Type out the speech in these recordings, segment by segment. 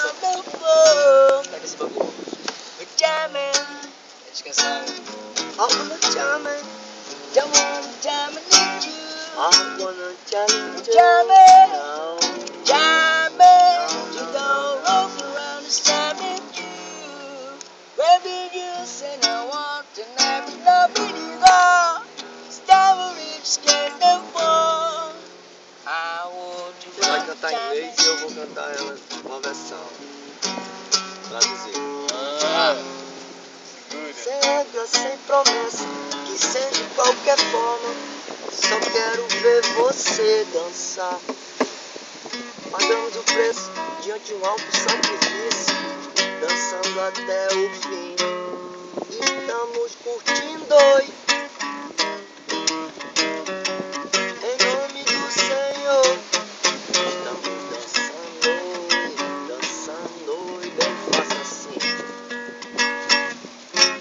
não vou. Pega esse bagulho. Jamming. É descansar. I wanna jam it. Don't wanna jam it with you. I wanna jam it. Jam it. No. Jam it. You don't walk around and jam it you. Where did you say I want to never love it you go? Stop it, scared no more. I want to. Você vai cantar em inglês e eu vou cantar ela uma versão. Traduzir. Cega sem promessa, que seja de qualquer forma. Só quero ver você dançar. Pagamos o preço diante de um alto sacrifício, dançando até o fim. Estamos curtindo oi. Em nome do Senhor. Estamos dançando oi, bem fácil assim.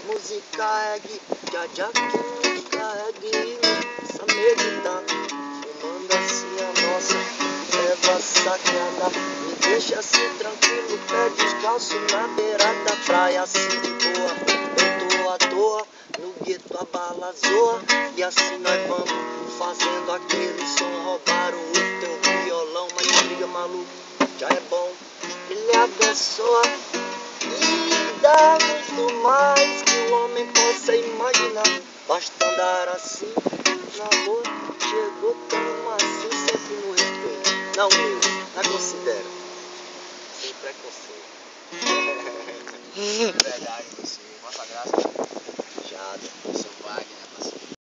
Música reggae, já que música reggae. Essa meditando, fumando assim a nossa erva sagrada. Me deixa assim tranquilo, pé descalço na beira da praia. Assim de boa, eu tô à toa, no gueto a bala zoa. E assim nós vamos fazendo aquele som. Roubaram o teu violão, mas briga maluco, já é bom. Ele abençoa e dá muito mais que o homem possa imaginar. Basta andar assim na rua, chegou tão assim, sempre no respeito. Não eu, não considero. Sem preconceito. Verdade, você. Nossa graça. Jada. Eu sou Wagner, parceiro.